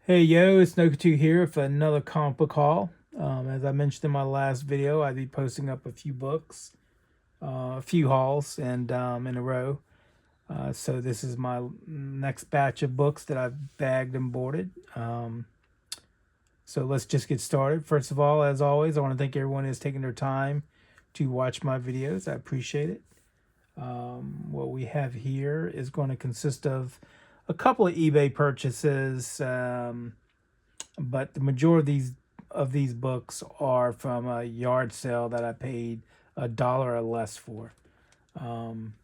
Hey yo, it's Noku2 here for another comic book haul. As I mentioned in my last video, I'd be posting up a few books, a few hauls, and in a row. So this is my next batch of books that I've bagged and boarded. So let's just get started. First of all, as always, I want to thank everyone who's taking their time to watch my videos. I appreciate it. What we have here is going to consist of a couple of eBay purchases. But the majority of these books are from a yard sale that I paid $1 or less for. Um,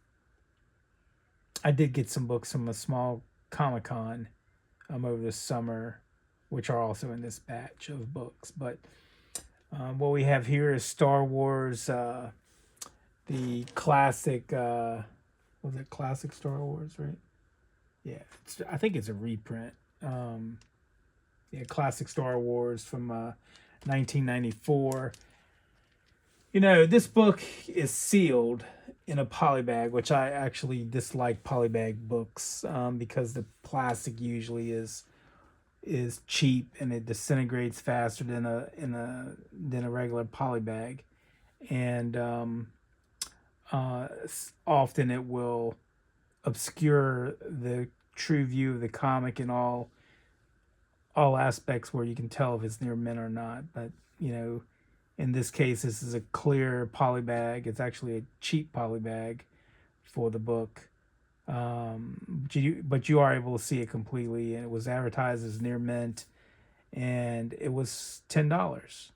I did get some books from a small Comic Con over the summer, which are also in this batch of books. But what we have here is Star Wars, the classic. Was it classic Star Wars, right? Yeah, I think it's a reprint. Yeah, classic Star Wars from 1994. You know, this book is sealed in a polybag, which I actually dislike polybag books because the plastic usually is cheap and it disintegrates faster than a regular polybag, and often it will obscure the true view of the comic in all aspects where you can tell if it's near mint or not. But you know, in this case, this is a clear poly bag. It's actually a cheap poly bag for the book. But you are able to see it completely, and it was advertised as near mint, and it was $10,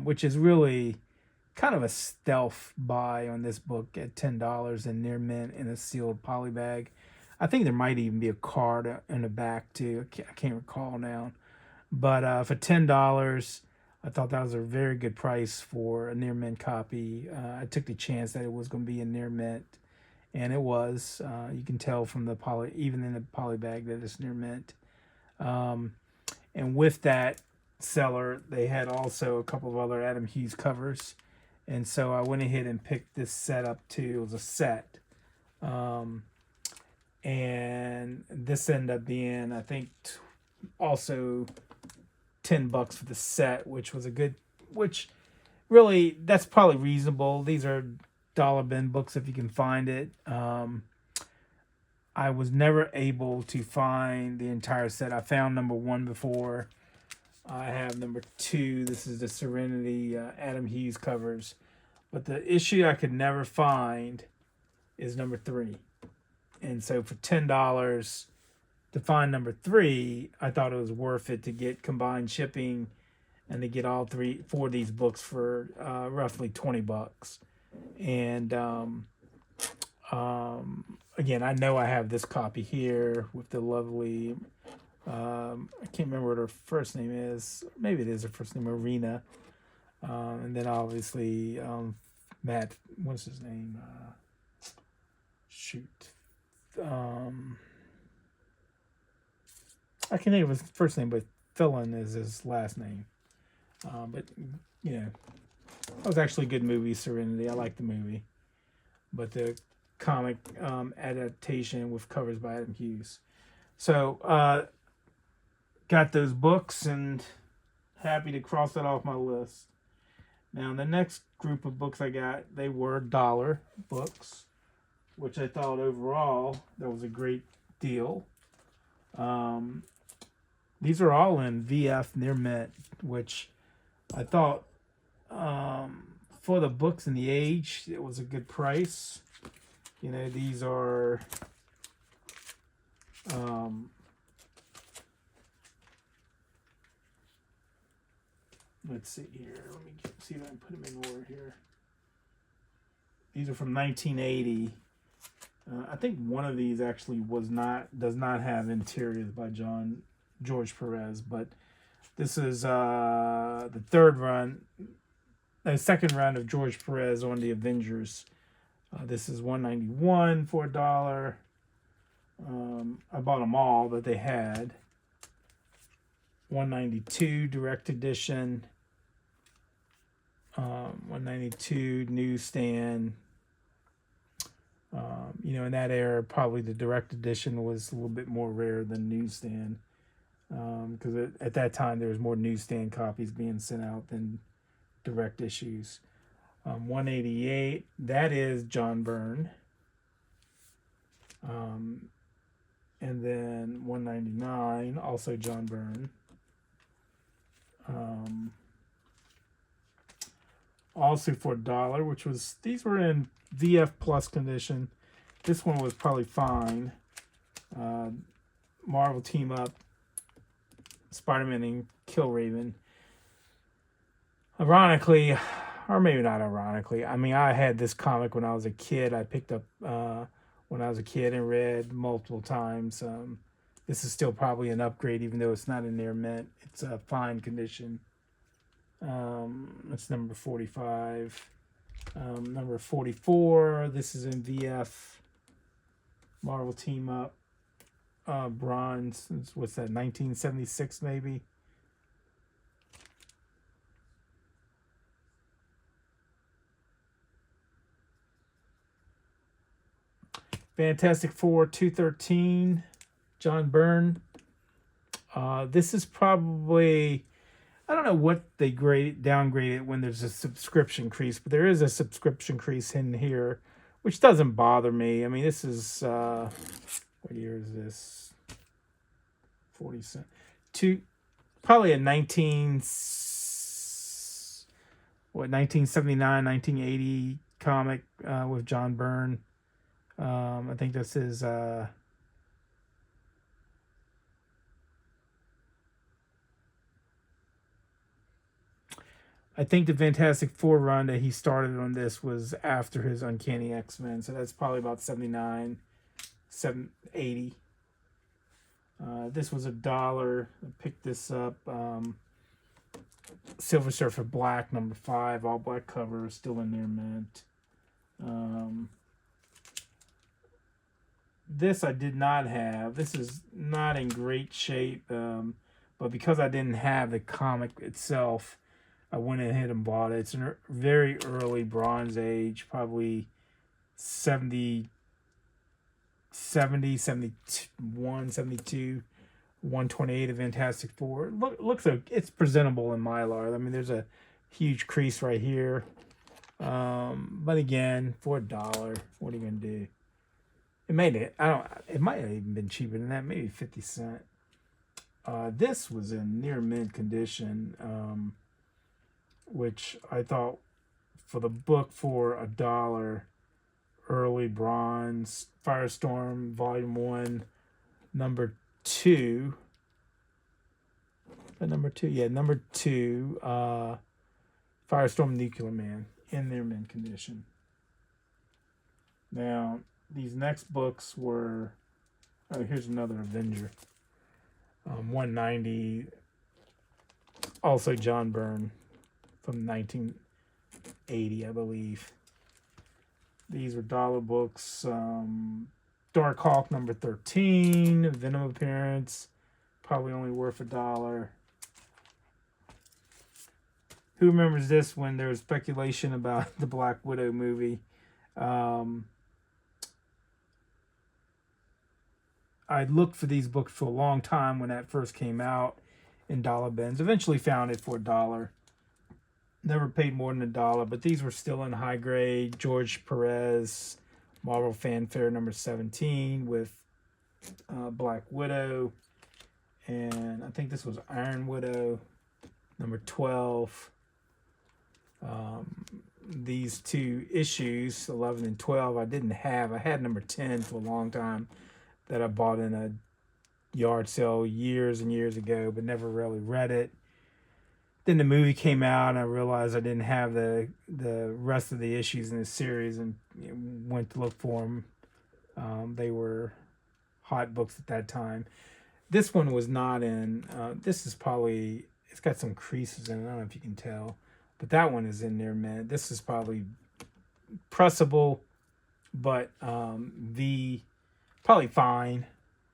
which is really kind of a stealth buy on this book at $10 and near mint in a sealed poly bag. I think there might even be a card in the back too. I can't recall now, but for $10, I thought that was a very good price for a near mint copy. I took the chance that it was going to be a near mint, and it was. You can tell from the poly, even in the poly bag, that it's near mint. Um, and with that seller, they had also a couple of other Adam Hughes covers, and so I went ahead and picked this set up too. It was a set. Um, and this ended up being, I think, also $10 for the set, which was a good, which really that's probably reasonable. These are dollar bin books if you can find it. I was never able to find the entire set. I found number one before. I have number two. This is the Serenity Adam Hughes covers, but the issue I could never find is number three. And so for $10 to find number three, I thought it was worth it to get combined shipping and to get all four of these books for roughly $20. And again, I know I have this copy here with the lovely. I can't remember what her first name is. Maybe it is her first name, Arena. And then obviously Matt. What's his name? Shoot. Um, I can't think of his first name, but Philin is his last name. But you know, that was actually a good movie, Serenity. I like the movie, but the comic adaptation with covers by Adam Hughes. So got those books and happy to cross that off my list. Now the next group of books I got, they were dollar books, which I thought overall that was a great deal. Um, these are all in VF near mint, which I thought for the books and the age, it was a good price. You know, these are um, let's see here. Let me see if I can put them in order here. These are from 1980. I think one of these actually does not have interiors by George Perez, but this is the second run of George Perez on the Avengers. This is 191 for $1. I bought them all that they had. 192 direct edition. 192 newsstand. You know, in that era, probably the direct edition was a little bit more rare than newsstand. because at that time there was more newsstand copies being sent out than direct issues. 188, that is John Byrne. And then 199, also John Byrne. Also for $1, which was, these were in VF Plus condition. This one was probably fine. Marvel Team Up, Spider-Man and Killraven. Ironically, or maybe not ironically, I mean, I had this comic when I was a kid. I picked up when I was a kid and read multiple times. This is still probably an upgrade, even though it's not in near mint. It's a fine condition. That's number 45. Number 44, this is in VF. Marvel Team Up. Bronze, what's that, 1976 maybe? Fantastic Four 213, John Byrne. This is probably, I don't know what they downgrade it when there's a subscription crease, but there is a subscription crease in here, which doesn't bother me. I mean, this is, what year is this? 40 cent. Probably a 1979, 1980 comic with John Byrne. I think this is I think the Fantastic Four run that he started on this was after his Uncanny X-Men, so that's probably about 79, 780. This was $1. I picked this up. Silver Surfer Black, number 5, all black cover, still in there mint. This I did not have. This is not in great shape, but because I didn't have the comic itself, I went ahead and bought it. It's a very early Bronze Age, probably 70, 71, 72, 128 of Fantastic Four. Looks like it's presentable in Mylar. I mean, there's a huge crease right here. But again, for $1, what are you gonna do? It made it. It might have even been cheaper than that, maybe 50 cents. This was in near mint condition, which I thought for the book for $1, early bronze, Firestorm Volume 1, number 2. Number 2, yeah, number 2, Firestorm Nuclear Man in their mint condition. Now, these next books were, here's another Avenger. 190, also John Byrne from 1980, I believe. These were dollar books. Dark Hawk number 13, Venom appearance, probably only worth $1. Who remembers this when there was speculation about the Black Widow movie? I looked for these books for a long time when that first came out in dollar bins. Eventually found it for $1. Never paid more than $1, but these were still in high grade. George Perez, Marvel Fanfare number 17 with Black Widow. And I think this was Iron Widow number 12. These two issues, 11 and 12, I didn't have. I had number 10 for a long time that I bought in a yard sale years and years ago, but never really read it. Then the movie came out, and I realized I didn't have the rest of the issues in the series, and went to look for them. They were hot books at that time. This one was not in. This is probably, it's got some creases in it. I don't know if you can tell, but that one is in there, man. This is probably pressable, but probably fine,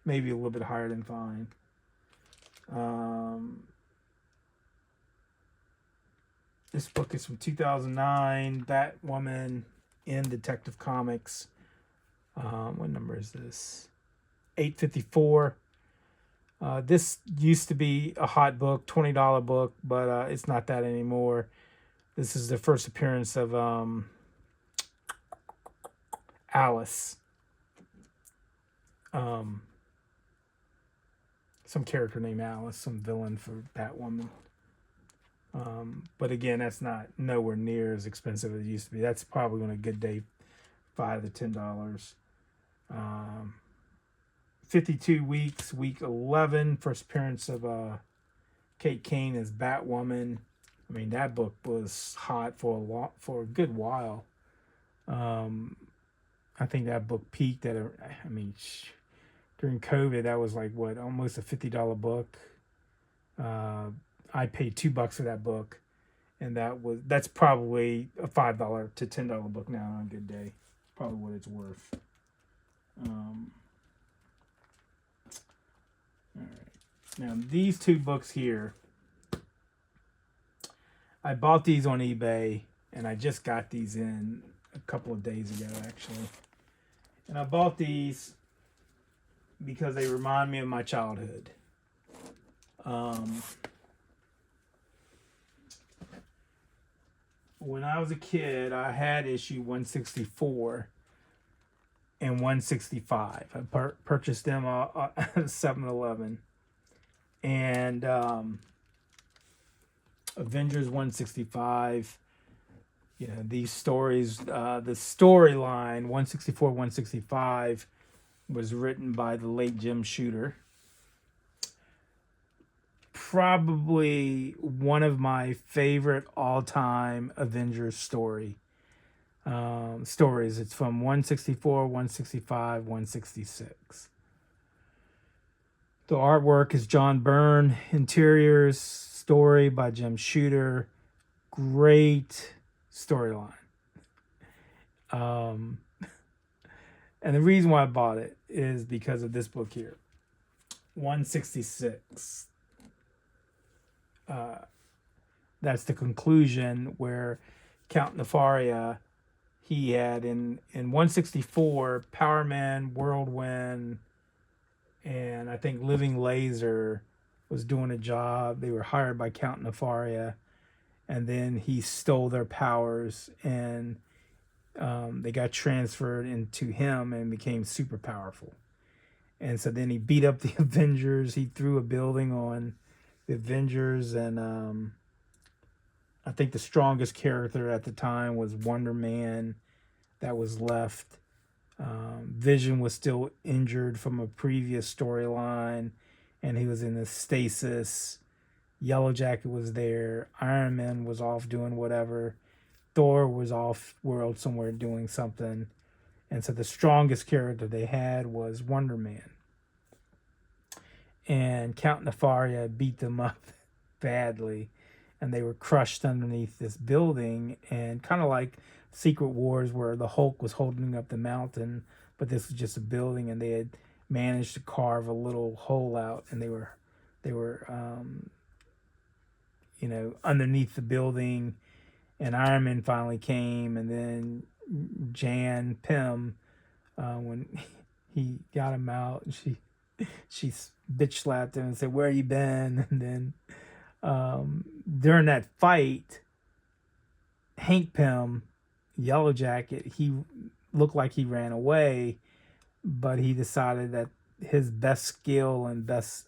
maybe a little bit higher than fine. This book is from 2009, Batwoman in Detective Comics. What number is this? 854. This used to be a hot book, $20 book, but it's not that anymore. This is the first appearance of Alice, um, some character named Alice, some villain for Batwoman. But again, that's not nowhere near as expensive as it used to be. That's probably on a good day, $5 to $10. 52 weeks, week 11, first appearance of Kate Kane as Batwoman. I mean, that book was hot for a good while. I think that book peaked at during COVID, that was like what, almost a $50 book. I paid $2 for that book, and that's probably a $5 to $10 book now on a good day. Probably what it's worth. All right. Now these two books here, I bought these on eBay, and I just got these in a couple of days ago, actually. And I bought these because they remind me of my childhood. When I was a kid, I had issue 164 and 165. I purchased them at 7-Eleven. And Avengers 165, these stories, the storyline 164, 165 was written by the late Jim Shooter. Probably one of my favorite all-time Avengers stories. It's from 164, 165, 166. The artwork is John Byrne. Interiors, story by Jim Shooter. Great storyline. And the reason why I bought it is because of this book here, 166. That's the conclusion where Count Nefaria, he had in 164, Power Man, Whirlwind, and I think Living Laser was doing a job. They were hired by Count Nefaria, and then he stole their powers, and they got transferred into him and became super powerful. And so then he beat up the Avengers. He threw a building on the Avengers, and I think the strongest character at the time was Wonder Man that was left. Vision was still injured from a previous storyline, and he was in a stasis. Yellow Jacket was there. Iron Man was off doing whatever. Thor was off world somewhere doing something. And so the strongest character they had was Wonder Man. And Count Nefaria beat them up badly, and they were crushed underneath this building, and kind of like Secret Wars where the Hulk was holding up the mountain, but this was just a building, and they had managed to carve a little hole out, and they were underneath the building. And Iron Man finally came, and then Jan Pym, when he got him out, and she bitch slapped him and said, "Where you been?" And then during that fight, Hank Pym, Yellow Jacket, he looked like he ran away, but he decided that his best skill and best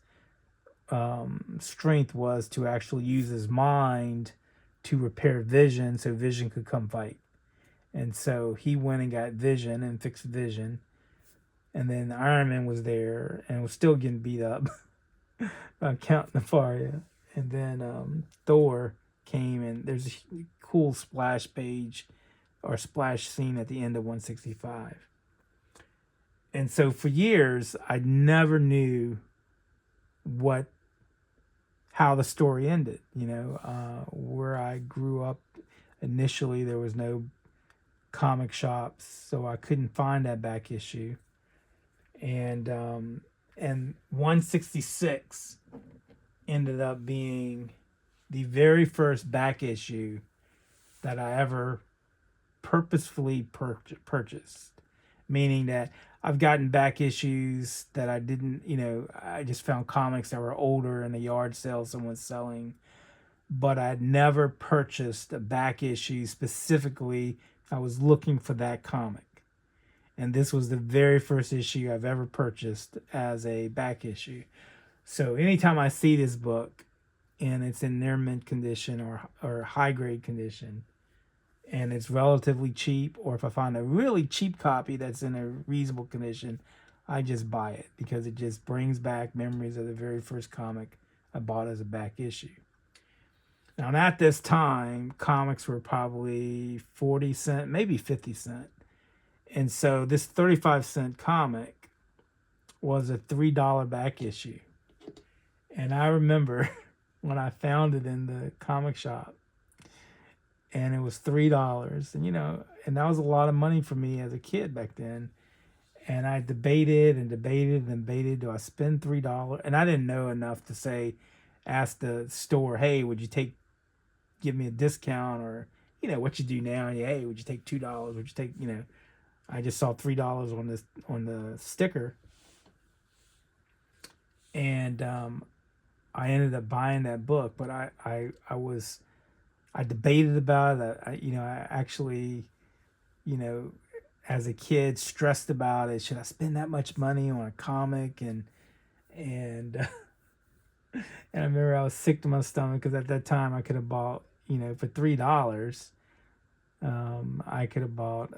strength was to actually use his mind to repair Vision so Vision could come fight. And so he went and got Vision and fixed Vision. And then Iron Man was there and was still getting beat up by Count Nefaria. And then Thor came, and there's a cool splash page or splash scene at the end of 165. And so for years, I never knew how the story ended. Where I grew up initially, there was no comic shops, so I couldn't find that back issue. And 166 ended up being the very first back issue that I ever purposefully purchased, meaning that I've gotten back issues that I didn't, I just found comics that were older in a yard sale someone's selling, but I'd never purchased a back issue specifically. I was looking for that comic. And this was the very first issue I've ever purchased as a back issue. So anytime I see this book and it's in near mint condition or high grade condition, and it's relatively cheap, or if I find a really cheap copy that's in a reasonable condition, I just buy it because it just brings back memories of the very first comic I bought as a back issue. Now, at this time, comics were probably 40 cents, maybe 50 cents. And so this 35-cent comic was a $3 back issue. And I remember when I found it in the comic shop, and it was $3, and that was a lot of money for me as a kid back then. And I debated and debated and debated, do I spend $3? And I didn't know enough to ask the store, hey, would you give me a discount, or what you do now, hey, would you take $2? Would you take, I just saw $3 on the sticker, and I ended up buying that book. But I debated about it. I actually, as a kid, stressed about it. Should I spend that much money on a comic? And and I remember I was sick to my stomach because at that time I could have bought, for $3, I could have bought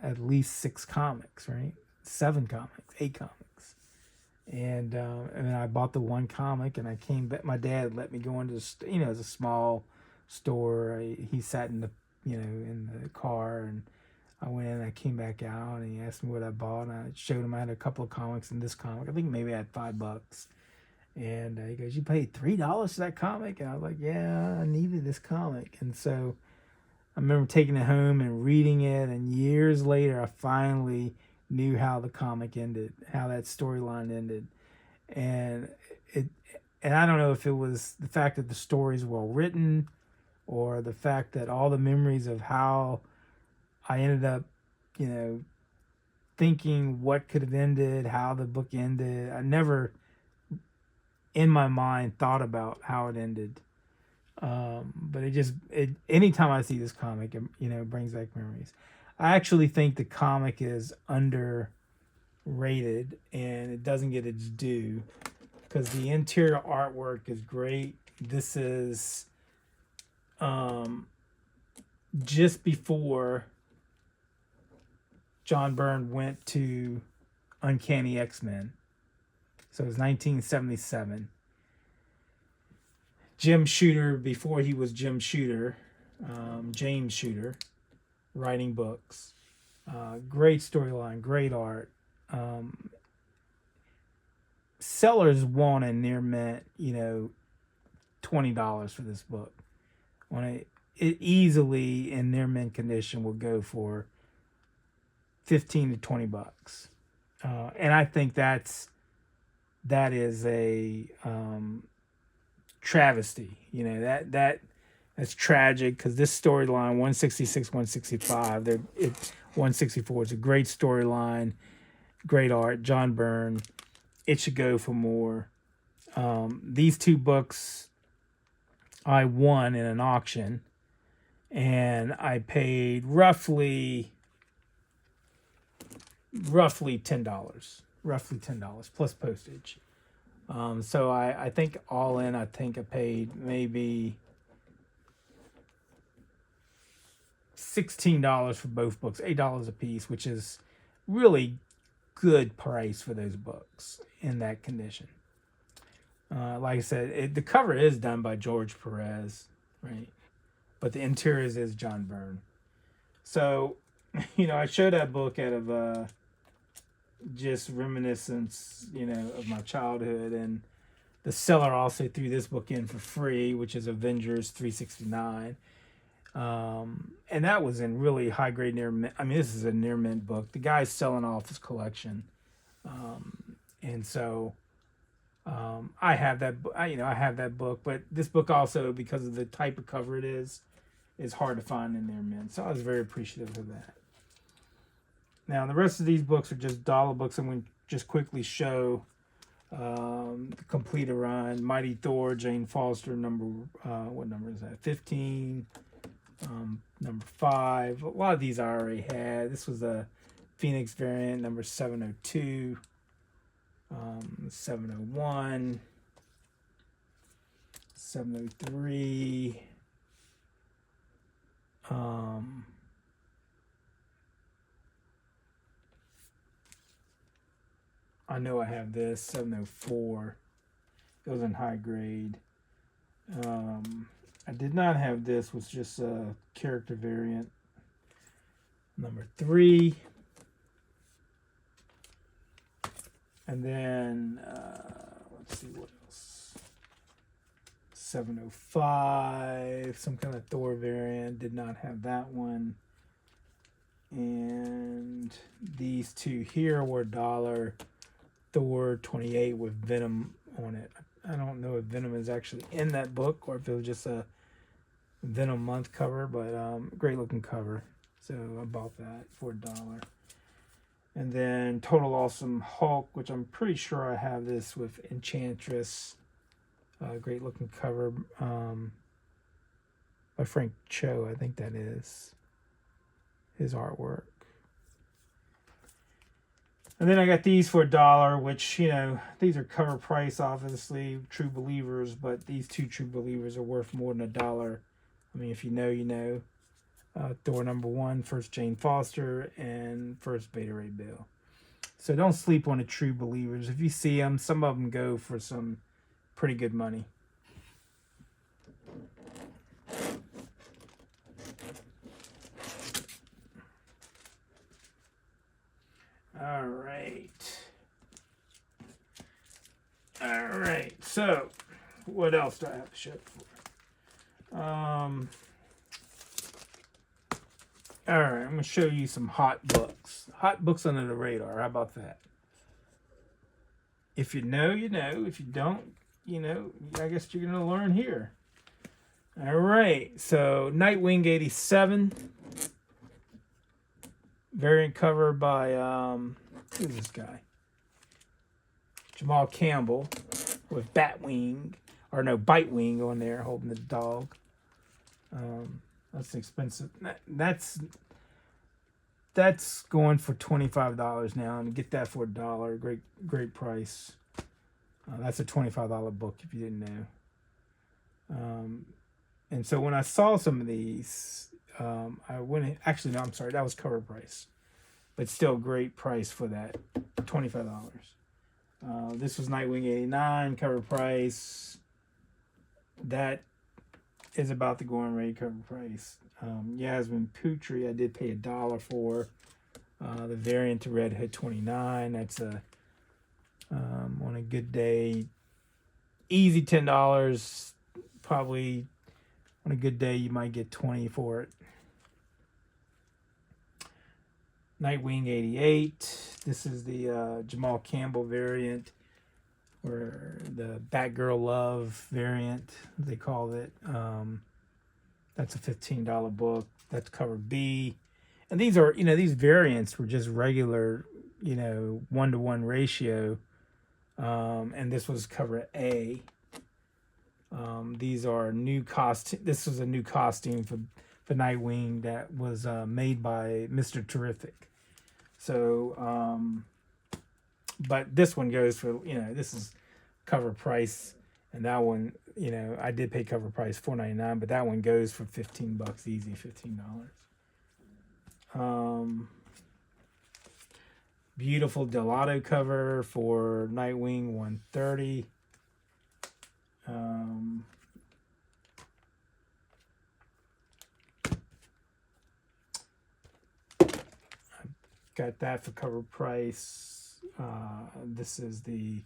at least 6 comics, right? 7 comics, 8 comics. And then I bought the one comic, and I came back. My dad let me go into it was a small store. He sat in the car, and I went in and I came back out, and he asked me what I bought, and I showed him I had a couple of comics in this comic. I think maybe I had $5. And he goes, you paid $3 for that comic? And I was like, yeah, I needed this comic. And so I remember taking it home and reading it, and years later I finally knew how the comic ended, how that storyline ended. And I don't know if it was the fact that the story is well written, or the fact that all the memories of how I ended up, thinking what could have ended, how the book ended. I never, in my mind, thought about how it ended. But anytime I see this comic, it brings back memories. I actually think the comic is underrated, and it doesn't get its due because the interior artwork is great. This is just before John Byrne went to Uncanny X-Men. So it was 1977. Jim Shooter, before he was Jim Shooter, James Shooter, writing books. Great storyline, great art. Sellers wanted near mint, $20 for this book. When it easily in near mint condition will go for $15 to $20. And I think that is a travesty. That's tragic because this storyline 166, 165, 164 is a great storyline, great art, John Byrne. It should go for more. These 2 books I won in an auction, and I paid roughly $10, plus postage. So I think all in, I paid maybe $16 for both books, $8 a piece, which is really good price for those books in that condition. Like I said, the cover is done by George Perez, right? But the interiors is John Byrne. So, I showed that book out of just reminiscence, of my childhood. And the seller also threw this book in for free, which is Avengers 369. And that was in really high grade near mint. I mean, this is a near mint book. The guy's selling off his collection. And so I have that, I have that book, but this book also, because of the type of cover it is hard to find in near mint. So I was very appreciative of that. Now the rest of these books are just dollar books. I'm going to just quickly show the complete run. Mighty Thor, Jane Foster, what number is that? 15. Number 5. A lot of these I already had. This was a Phoenix variant, number 702, 701, 703. I know I have this 704. It was in high grade. I did not have this, was just a character variant. Number 3. And then, let's see what else. 705, some kind of Thor variant. Did not have that one. And these two here were dollar. Thor 28 with Venom on it. I don't know if Venom is actually in that book or if it was just a Venom month cover, but great looking cover. So I bought that for $1. And then Total Awesome Hulk, which I'm pretty sure I have this with Enchantress. Great looking cover by Frank Cho, I think that is his artwork. And then I got these for $1, which, you know, these are cover price, obviously, True Believers, but these two True Believers are worth more than $1. I mean, if you know, you know. Thor number 1, first Jane Foster, and first Beta Ray Bill. So don't sleep on the True Believers. If you see them, some of them go for some pretty good money. All right. So, what else do I have to show for? All right, I'm going to show you some hot books. Hot books under the radar. How about that? If you know, you know. If you don't, you know, I guess you're going to learn here. All right, so Nightwing 87. Variant cover by, who's this guy? Jamal Campbell with Batwing, or no, Bitewing on there holding the dog. That's expensive. That's going for $25 now, and get that for $1. Great price. That's a $25 book if you didn't know. And so when I saw some of these, I went. Actually, no, I'm sorry, that was cover price, but still great price for that, $25. This was Nightwing 89 cover price. That is about the going rate cover price. Yasmin Putri, I did pay $1 for. The variant to Red Hood 29. That's a on a good day, easy $10. Probably on a good day you might get 20 for it. Nightwing 88. This is the Jamal Campbell variant, or the Batgirl Love variant, they called it. That's a $15 book. That's cover B. And these are, you know, these variants were just regular, you know, 1-to-1 ratio. And this was cover A. These are new costume. This was a new costume for Nightwing that was made by Mr. Terrific. So, but this one goes for, you know, this is cover price, and that one, you know, I did pay cover price $4.99, but that one goes for $15, easy $15. Beautiful Delato cover for Nightwing 130. Got that for cover price. This is the,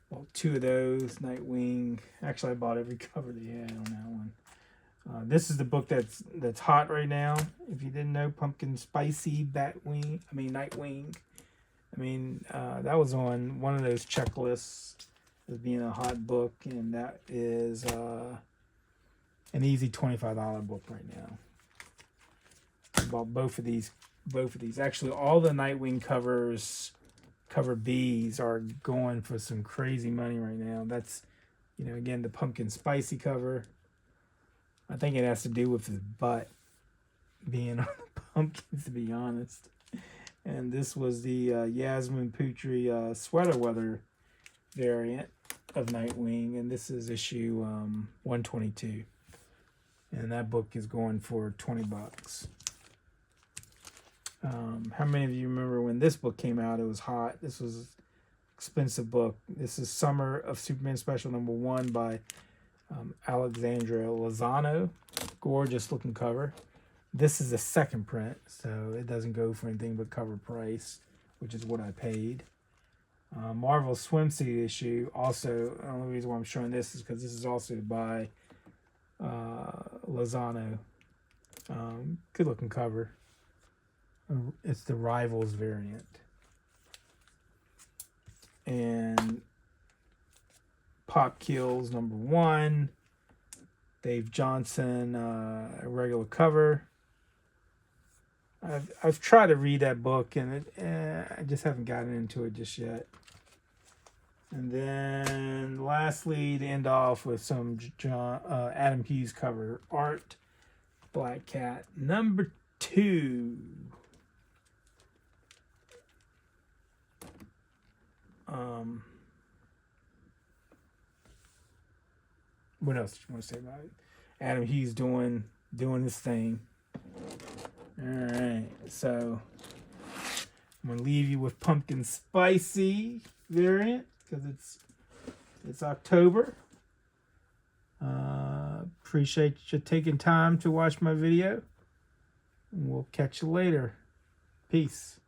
well, two of those Nightwing. Actually, I bought every cover they had on that one. This is the book that's hot right now. If you didn't know, Pumpkin Spicy Nightwing. I mean, that was on one of those checklists as being a hot book, and that is an easy $25 book right now. I bought both of these. Actually, all the Nightwing covers, cover Bs, are going for some crazy money right now. That's, again, the pumpkin spicy cover. I think it has to do with his butt being on the pumpkins, to be honest. And this was the Yasmin Putri sweater weather variant of Nightwing, and this is issue 122. And that book is going for $20. How many of you remember when this book came out? It was hot. This was an expensive book. This is Summer of Superman Special #1 by Alexandra Lozano. Gorgeous looking cover. This is a second print, so it doesn't go for anything but cover price, which is what I paid. Marvel swimsuit issue. Also, the only reason why I'm showing this is because this is also by Lozano. Good looking cover. It's the Rivals variant. And Pop Kills #1. Dave Johnson, a regular cover. I've tried to read that book, and I just haven't gotten into it just yet. And then lastly, to end off with some Adam Hughes cover art, Black Cat #2. What else do you want to say about it? Adam Hughes doing his thing. All right, so I'm gonna leave you with pumpkin spicy variant because it's October. Appreciate you taking time to watch my video. And we'll catch you later. Peace.